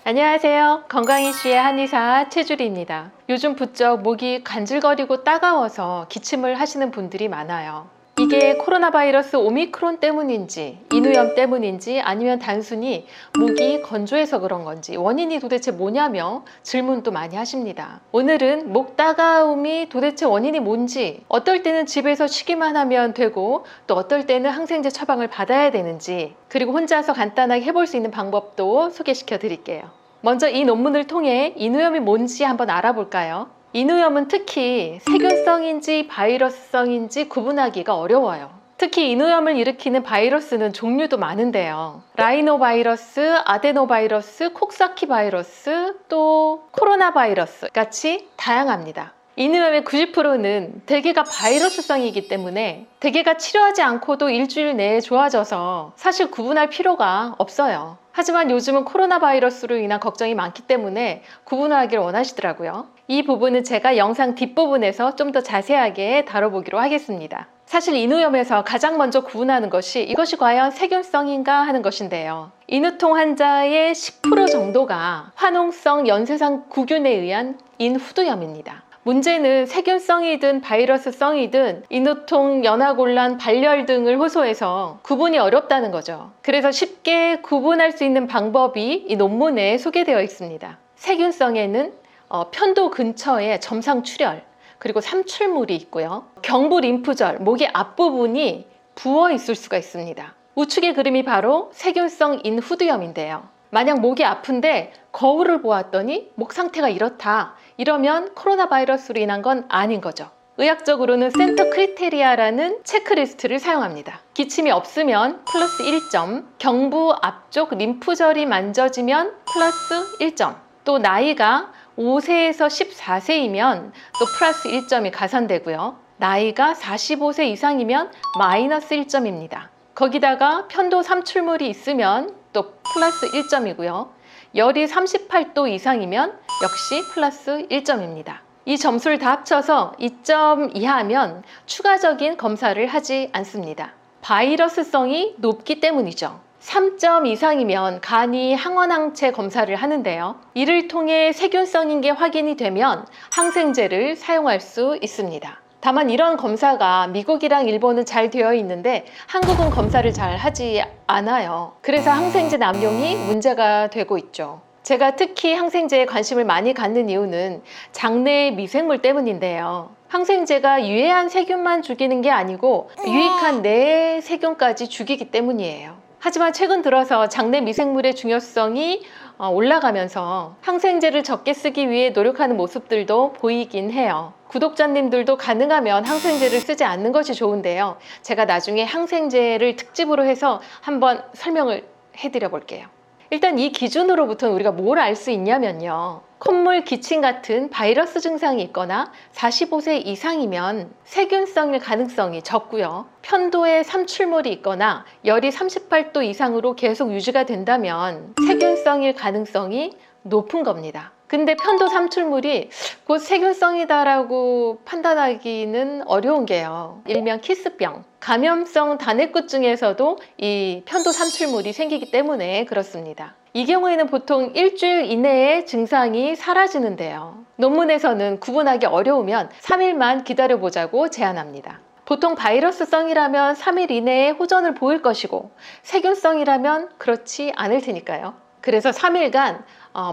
안녕하세요. 건강 이슈의 한의사 최주리입니다. 요즘 부쩍 목이 간질거리고 따가워서 기침을 하시는 분들이 많아요. 이게 코로나 바이러스 오미크론 때문인지 인후염 때문인지 아니면 단순히 목이 건조해서 그런 건지 원인이 도대체 뭐냐며 질문도 많이 하십니다. 오늘은 목 따가움이 도대체 원인이 뭔지, 어떨 때는 집에서 쉬기만 하면 되고 또 어떨 때는 항생제 처방을 받아야 되는지, 그리고 혼자서 간단하게 해볼 수 있는 방법도 소개시켜 드릴게요. 먼저 이 논문을 통해 인후염이 뭔지 한번 알아볼까요? 인후염은 특히 세균성인지 바이러스성인지 구분하기가 어려워요. 특히 인후염을 일으키는 바이러스는 종류도 많은데요. 라이노바이러스, 아데노바이러스, 콕사키 바이러스, 또 코로나 바이러스 같이 다양합니다. 인후염의 90%는 대개가 바이러스성이기 때문에 대개가 치료하지 않고도 일주일 내에 좋아져서 사실 구분할 필요가 없어요. 하지만 요즘은 코로나 바이러스로 인한 걱정이 많기 때문에 구분하기를 원하시더라고요. 이 부분은 제가 영상 뒷부분에서 좀 더 자세하게 다뤄보기로 하겠습니다. 사실 인후염에서 가장 먼저 구분하는 것이 이것이 과연 세균성인가 하는 것인데요. 인후통 환자의 10% 정도가 화농성 연쇄상 구균에 의한 인후두염입니다. 문제는 세균성이든 바이러스성이든 인후통, 연화곤란, 발열 등을 호소해서 구분이 어렵다는 거죠. 그래서 쉽게 구분할 수 있는 방법이 이 논문에 소개되어 있습니다. 세균성에는 편도 근처에 점상 출혈, 그리고 삼출물이 있고요. 경부 림프절, 목의 앞부분이 부어 있을 수가 있습니다. 우측의 그림이 바로 세균성 인후두염인데요. 만약 목이 아픈데 거울을 보았더니 목 상태가 이렇다, 이러면 코로나 바이러스로 인한 건 아닌 거죠. 의학적으로는 센터 크리테리아라는 체크리스트를 사용합니다. 기침이 없으면 플러스 1점, 경부 앞쪽 림프절이 만져지면 플러스 1점, 또 나이가 5세에서 14세이면 또 플러스 1점이 가산되고요. 나이가 45세 이상이면 마이너스 1점입니다. 거기다가 편도 삼출물이 있으면 또 플러스 1점이고요. 열이 38도 이상이면 역시 플러스 1점입니다. 이 점수를 다 합쳐서 2점 이하면 추가적인 검사를 하지 않습니다. 바이러스성이 높기 때문이죠. 3점 이상이면 간이 항원항체 검사를 하는데요. 이를 통해 세균성인 게 확인이 되면 항생제를 사용할 수 있습니다. 다만 이런 검사가 미국이랑 일본은 잘 되어 있는데 한국은 검사를 잘 하지 않아요. 그래서 항생제 남용이 문제가 되고 있죠. 제가 특히 항생제에 관심을 많이 갖는 이유는 장내 미생물 때문인데요. 항생제가 유해한 세균만 죽이는 게 아니고 유익한 내 세균까지 죽이기 때문이에요. 하지만 최근 들어서 장내 미생물의 중요성이 올라가면서 항생제를 적게 쓰기 위해 노력하는 모습들도 보이긴 해요. 구독자님들도 가능하면 항생제를 쓰지 않는 것이 좋은데요. 제가 나중에 항생제를 특집으로 해서 한번 설명을 해드려 볼게요. 일단 이 기준으로부터는 우리가 뭘 알 수 있냐면요. 콧물, 기침 같은 바이러스 증상이 있거나 45세 이상이면 세균성일 가능성이 적고요. 편도에 삼출물이 있거나 열이 38도 이상으로 계속 유지가 된다면 세균성일 가능성이 높은 겁니다. 근데 편도 삼출물이 곧 세균성이다라고 판단하기는 어려운 게요. 일명 키스병, 감염성 단해끝증에서도 이 편도 삼출물이 생기기 때문에 그렇습니다. 이 경우에는 보통 일주일 이내에 증상이 사라지는데요. 논문에서는 구분하기 어려우면 3일만 기다려보자고 제안합니다. 보통 바이러스성이라면 3일 이내에 호전을 보일 것이고 세균성이라면 그렇지 않을 테니까요. 그래서 3일간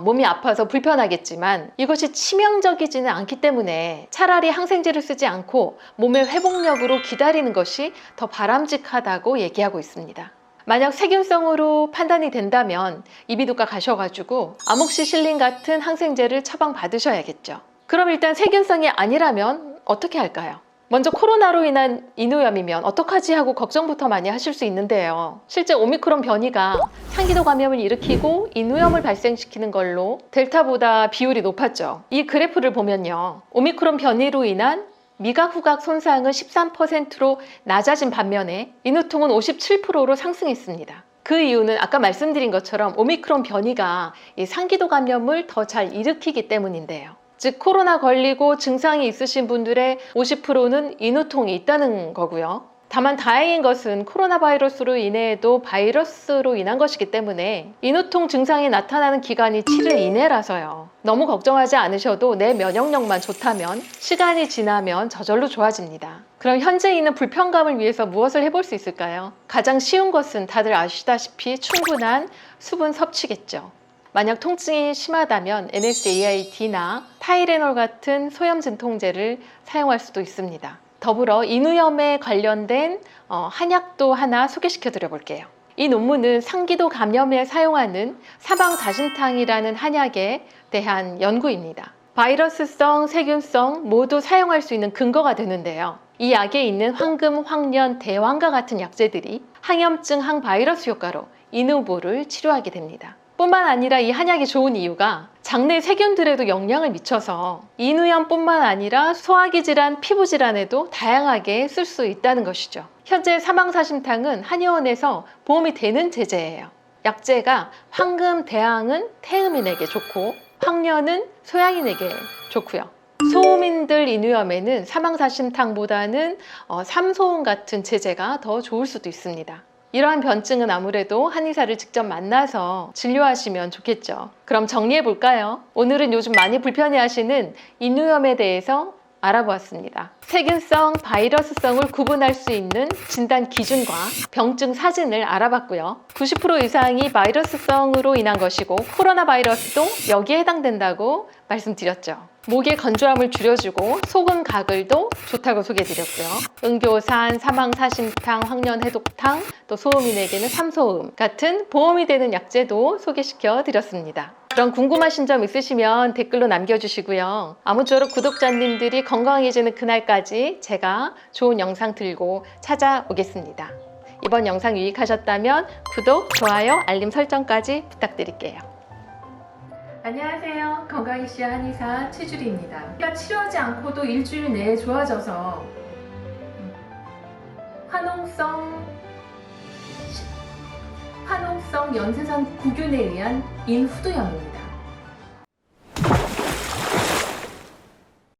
몸이 아파서 불편하겠지만 이것이 치명적이지는 않기 때문에 차라리 항생제를 쓰지 않고 몸의 회복력으로 기다리는 것이 더 바람직하다고 얘기하고 있습니다. 만약 세균성으로 판단이 된다면 이비인후과 가셔가지고 아목시실린 같은 항생제를 처방받으셔야겠죠. 그럼 일단 세균성이 아니라면 어떻게 할까요? 먼저 코로나로 인한 인후염이면 어떡하지 하고 걱정부터 많이 하실 수 있는데요. 실제 오미크론 변이가 상기도 감염을 일으키고 인후염을 발생시키는 걸로 델타보다 비율이 높았죠. 이 그래프를 보면요. 오미크론 변이로 인한 미각 후각 손상은 13%로 낮아진 반면에 인후통은 57%로 상승했습니다. 그 이유는 아까 말씀드린 것처럼 오미크론 변이가 이 상기도 감염을 더 잘 일으키기 때문인데요. 즉 코로나 걸리고 증상이 있으신 분들의 50%는 인후통이 있다는 거고요. 다만 다행인 것은 코로나 바이러스로 인해도 바이러스로 인한 것이기 때문에 인후통 증상이 나타나는 기간이 7일 이내라서요. 너무 걱정하지 않으셔도 내 면역력만 좋다면 시간이 지나면 저절로 좋아집니다. 그럼 현재 있는 불편감을 위해서 무엇을 해볼 수 있을까요? 가장 쉬운 것은 다들 아시다시피 충분한 수분 섭취겠죠. 만약 통증이 심하다면 NSAID나 타이레놀 같은 소염 진통제를 사용할 수도 있습니다. 더불어 인후염에 관련된 한약도 하나 소개시켜 드려 볼게요. 이 논문은 상기도 감염에 사용하는 사방다신탕이라는 한약에 대한 연구입니다. 바이러스성, 세균성 모두 사용할 수 있는 근거가 되는데요. 이 약에 있는 황금, 황련, 대황과 같은 약재들이 항염증, 항바이러스 효과로 인후보를 치료하게 됩니다. 뿐만 아니라 이 한약이 좋은 이유가 장내 세균들에도 영향을 미쳐서 인후염뿐만 아니라 소화기 질환, 피부 질환에도 다양하게 쓸 수 있다는 것이죠. 현재 사방사심탕은 한의원에서 보험이 되는 제제예요. 약재가 황금, 대항은 태음인에게 좋고 황련은 소양인에게 좋고요. 소음인들 인후염에는 사방사심탕보다는 삼소음 같은 제제가 더 좋을 수도 있습니다. 이러한 변증은 아무래도 한의사를 직접 만나서 진료하시면 좋겠죠. 그럼 정리해 볼까요? 오늘은 요즘 많이 불편해하시는 인후염에 대해서 알아보았습니다. 세균성, 바이러스성을 구분할 수 있는 진단 기준과 병증 사진을 알아봤고요. 90% 이상이 바이러스성으로 인한 것이고 코로나 바이러스도 여기에 해당된다고 말씀드렸죠. 목의 건조함을 줄여주고 소금 가글도 좋다고 소개해드렸고요. 응교산, 사망사심탕, 황련해독탕, 또 소음인에게는 삼소음 같은 보험이 되는 약재도 소개시켜 드렸습니다. 그럼 궁금하신 점 있으시면 댓글로 남겨주시고요. 아무쪼록 구독자님들이 건강해지는 그날까지 제가 좋은 영상 들고 찾아오겠습니다. 이번 영상 유익하셨다면 구독, 좋아요, 알림 설정까지 부탁드릴게요. 안녕하세요. 건강이슈 한의사 최주리입니다. 치료하지 않고도 일주일 내에 좋아져서 화농성 연쇄성 구균에 의한 인후두염입니다.